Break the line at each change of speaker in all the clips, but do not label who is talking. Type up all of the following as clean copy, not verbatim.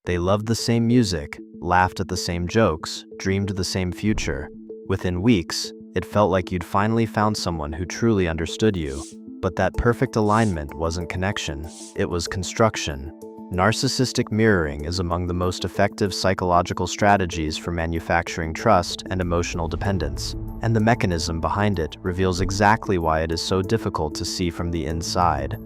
They loved the same music, laughed at the same jokes, dreamed the same future. Within weeks, it felt like you'd finally found someone who truly understood you. But that perfect alignment wasn't connection, it was construction. Narcissistic mirroring is among the most effective psychological strategies for manufacturing trust and emotional dependence, and the mechanism behind it reveals exactly why it is so difficult to see from the inside.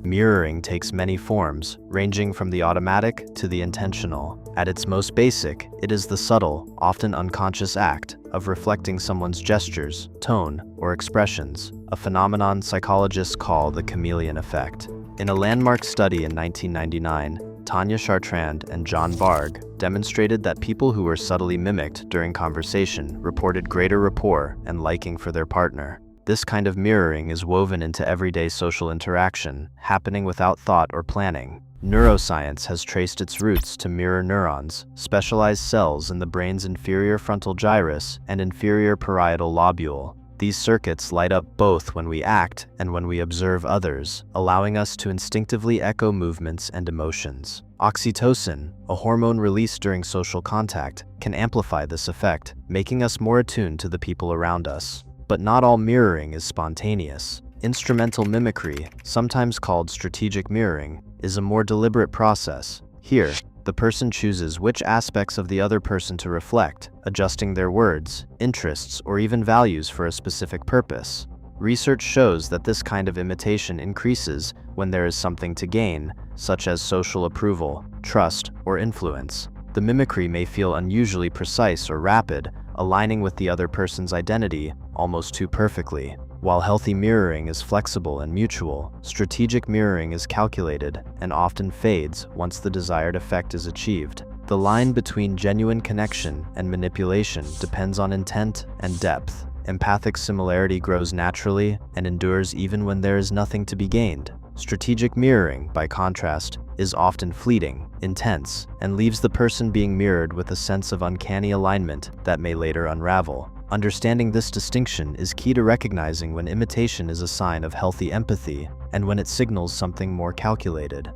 Mirroring takes many forms, ranging from the automatic to the intentional. At its most basic, it is the subtle, often unconscious act of reflecting someone's gestures, tone, or expressions, a phenomenon psychologists call the chameleon effect. In a landmark study in 1999, Tanya Chartrand and John Barg demonstrated that people who were subtly mimicked during conversation reported greater rapport and liking for their partner. This kind of mirroring is woven into everyday social interaction, happening without thought or planning. Neuroscience has traced its roots to mirror neurons, specialized cells in the brain's inferior frontal gyrus and inferior parietal lobule. These circuits light up both when we act and when we observe others, allowing us to instinctively echo movements and emotions. Oxytocin, a hormone released during social contact, can amplify this effect, making us more attuned to the people around us. But not all mirroring is spontaneous. Instrumental mimicry, sometimes called strategic mirroring, is a more deliberate process. Here, the person chooses which aspects of the other person to reflect, adjusting their words, interests, or even values for a specific purpose. Research shows that this kind of imitation increases when there is something to gain, such as social approval, trust, or influence. The mimicry may feel unusually precise or rapid, aligning with the other person's identity almost too perfectly. While healthy mirroring is flexible and mutual, strategic mirroring is calculated and often fades once the desired effect is achieved. The line between genuine connection and manipulation depends on intent and depth. Empathic similarity grows naturally and endures even when there is nothing to be gained. Strategic mirroring, by contrast, is often fleeting, intense, and leaves the person being mirrored with a sense of uncanny alignment that may later unravel. Understanding this distinction is key to recognizing when imitation is a sign of healthy empathy and when it signals something more calculated.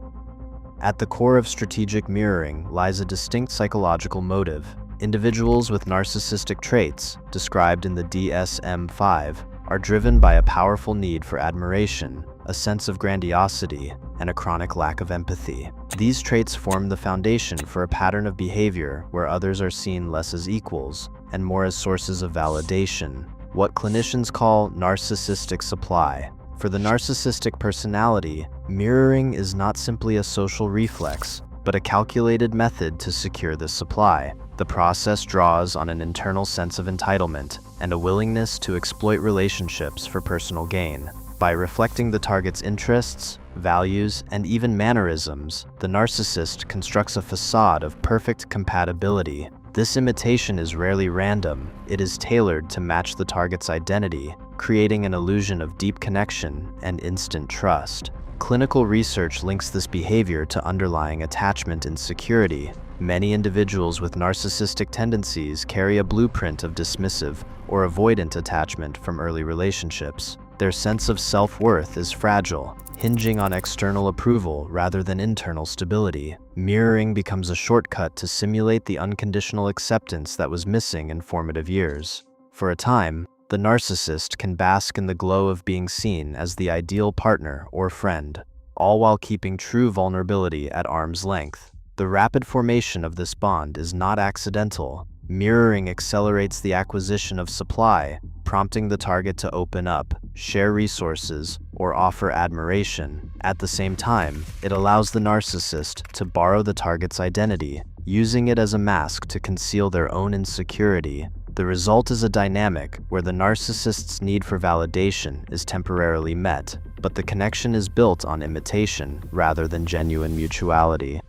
At the core of strategic mirroring lies a distinct psychological motive. Individuals with narcissistic traits, described in the DSM-5, are driven by a powerful need for admiration, a sense of grandiosity, and a chronic lack of empathy. These traits form the foundation for a pattern of behavior where others are seen less as equals and more as sources of validation, what clinicians call narcissistic supply. For the narcissistic personality, mirroring is not simply a social reflex, but a calculated method to secure this supply. The process draws on an internal sense of entitlement and a willingness to exploit relationships for personal gain. By reflecting the target's interests, values, and even mannerisms, the narcissist constructs a facade of perfect compatibility. This imitation is rarely random. It is tailored to match the target's identity, creating an illusion of deep connection and instant trust. Clinical research links this behavior to underlying attachment insecurity. Many individuals with narcissistic tendencies carry a blueprint of dismissive or avoidant attachment from early relationships. Their sense of self-worth is fragile, hinging on external approval rather than internal stability. Mirroring becomes a shortcut to simulate the unconditional acceptance that was missing in formative years. For a time, the narcissist can bask in the glow of being seen as the ideal partner or friend, all while keeping true vulnerability at arm's length. The rapid formation of this bond is not accidental. Mirroring accelerates the acquisition of supply, prompting the target to open up, share resources, or offer admiration. At the same time, it allows the narcissist to borrow the target's identity, using it as a mask to conceal their own insecurity. The result is a dynamic where the narcissist's need for validation is temporarily met, but the connection is built on imitation rather than genuine mutuality.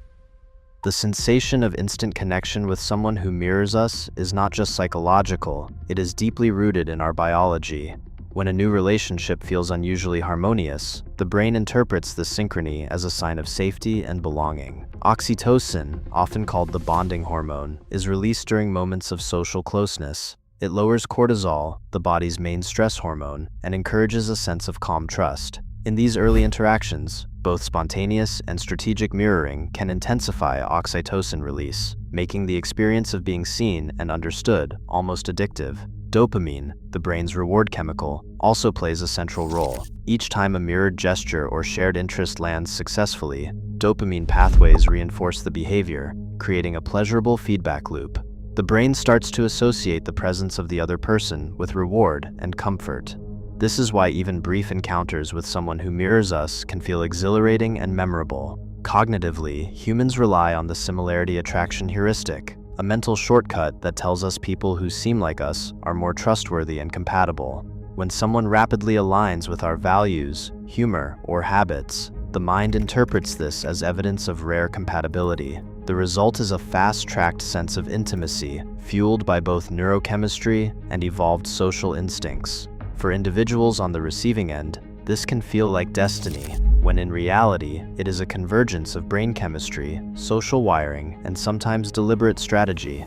The sensation of instant connection with someone who mirrors us is not just psychological, it is deeply rooted in our biology. When a new relationship feels unusually harmonious, the brain interprets this synchrony as a sign of safety and belonging. Oxytocin, often called the bonding hormone, is released during moments of social closeness. It lowers cortisol, the body's main stress hormone, and encourages a sense of calm trust. In these early interactions, Both spontaneous and strategic mirroring can intensify oxytocin release, making the experience of being seen and understood almost addictive. Dopamine, the brain's reward chemical, also plays a central role. Each time a mirrored gesture or shared interest lands successfully, dopamine pathways reinforce the behavior, creating a pleasurable feedback loop. The brain starts to associate the presence of the other person with reward and comfort. This is why even brief encounters with someone who mirrors us can feel exhilarating and memorable. Cognitively, humans rely on the similarity attraction heuristic, a mental shortcut that tells us people who seem like us are more trustworthy and compatible. When someone rapidly aligns with our values, humor, or habits, the mind interprets this as evidence of rare compatibility. The result is a fast-tracked sense of intimacy, fueled by both neurochemistry and evolved social instincts. For individuals on the receiving end, this can feel like destiny, when in reality, it is a convergence of brain chemistry, social wiring, and sometimes deliberate strategy.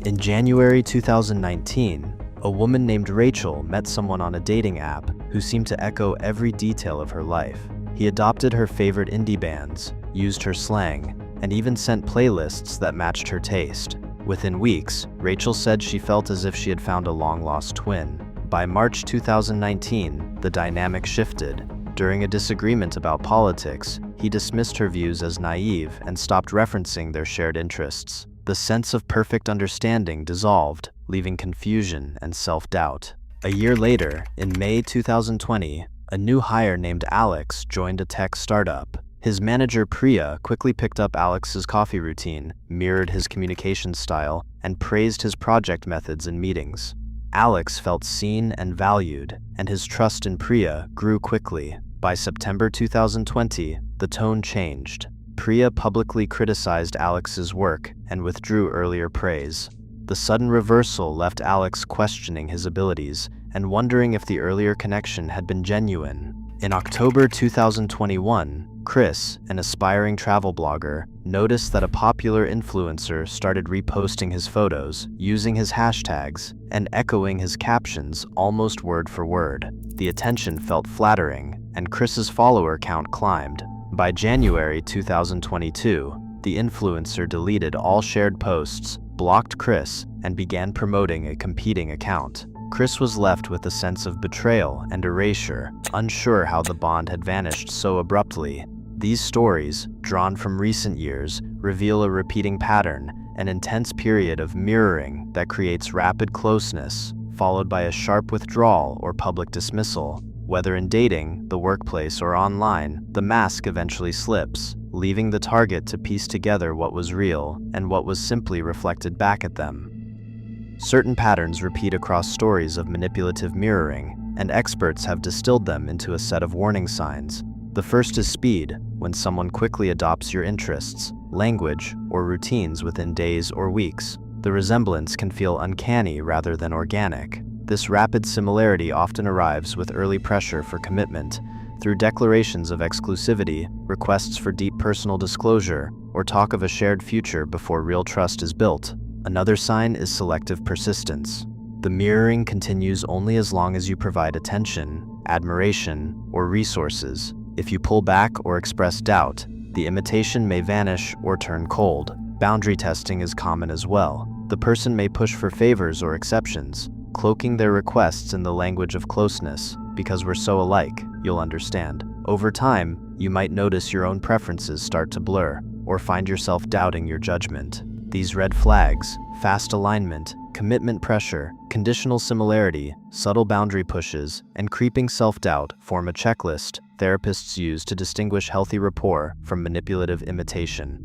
In January 2019, a woman named Rachel met someone on a dating app who seemed to echo every detail of her life. He adopted her favorite indie bands, used her slang, and even sent playlists that matched her taste. Within weeks, Rachel said she felt as if she had found a long-lost twin. By March 2019, the dynamic shifted. During a disagreement about politics, he dismissed her views as naive and stopped referencing their shared interests. The sense of perfect understanding dissolved, leaving confusion and self-doubt. A year later, in May 2020, a new hire named Alex joined a tech startup. His manager Priya quickly picked up Alex's coffee routine, mirrored his communication style, and praised his project methods in meetings. Alex felt seen and valued, and his trust in Priya grew quickly. By September 2020, the tone changed. Priya publicly criticized Alex's work and withdrew earlier praise. The sudden reversal left Alex questioning his abilities and wondering if the earlier connection had been genuine. In October 2021, Chris, an aspiring travel blogger, noticed that a popular influencer started reposting his photos, using his hashtags, and echoing his captions almost word for word. The attention felt flattering, and Chris's follower count climbed. By January 2022, the influencer deleted all shared posts, blocked Chris, and began promoting a competing account. Chris was left with a sense of betrayal and erasure, unsure how the bond had vanished so abruptly. These stories, drawn from recent years, reveal a repeating pattern, an intense period of mirroring that creates rapid closeness, followed by a sharp withdrawal or public dismissal. Whether in dating, the workplace, or online, the mask eventually slips, leaving the target to piece together what was real and what was simply reflected back at them. Certain patterns repeat across stories of manipulative mirroring, and experts have distilled them into a set of warning signs. The first is speed, when someone quickly adopts your interests, language, or routines within days or weeks. The resemblance can feel uncanny rather than organic. This rapid similarity often arrives with early pressure for commitment, through declarations of exclusivity, requests for deep personal disclosure, or talk of a shared future before real trust is built. Another sign is selective persistence. The mirroring continues only as long as you provide attention, admiration, or resources. If you pull back or express doubt, the imitation may vanish or turn cold. Boundary testing is common as well. The person may push for favors or exceptions, cloaking their requests in the language of closeness. Because we're so alike, you'll understand. Over time, you might notice your own preferences start to blur, or find yourself doubting your judgment. These red flags, fast alignment, commitment pressure, conditional similarity, subtle boundary pushes, and creeping self-doubt form a checklist therapists use to distinguish healthy rapport from manipulative imitation.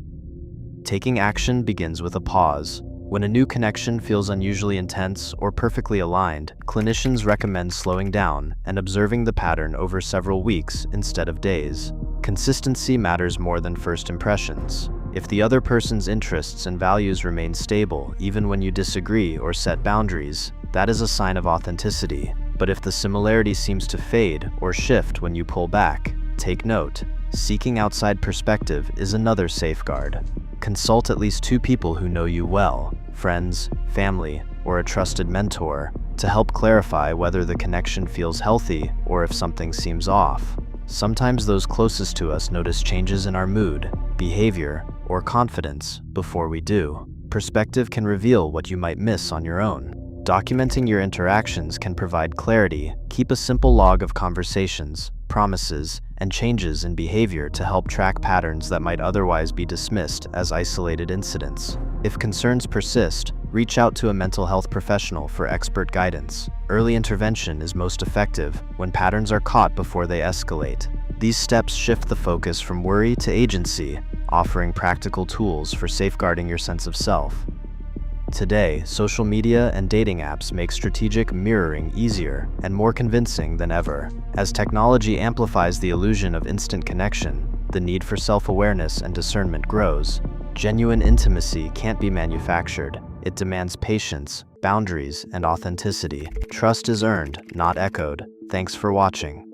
Taking action begins with a pause. When a new connection feels unusually intense or perfectly aligned, clinicians recommend slowing down and observing the pattern over several weeks instead of days. Consistency matters more than first impressions. If the other person's interests and values remain stable even when you disagree or set boundaries, that is a sign of authenticity. But if the similarity seems to fade or shift when you pull back, take note. Seeking outside perspective is another safeguard. Consult at least 2 people who know you well, friends, family, or a trusted mentor, to help clarify whether the connection feels healthy or if something seems off. Sometimes those closest to us notice changes in our mood, behavior, or confidence before we do. Perspective can reveal what you might miss on your own. Documenting your interactions can provide clarity. Keep a simple log of conversations, promises, and changes in behavior to help track patterns that might otherwise be dismissed as isolated incidents. If concerns persist, reach out to a mental health professional for expert guidance. Early intervention is most effective when patterns are caught before they escalate. These steps shift the focus from worry to agency, offering practical tools for safeguarding your sense of self. Today, social media and dating apps make strategic mirroring easier and more convincing than ever. As technology amplifies the illusion of instant connection, the need for self-awareness and discernment grows. Genuine intimacy can't be manufactured. It demands patience, boundaries, and authenticity. Trust is earned, not echoed. Thanks for watching.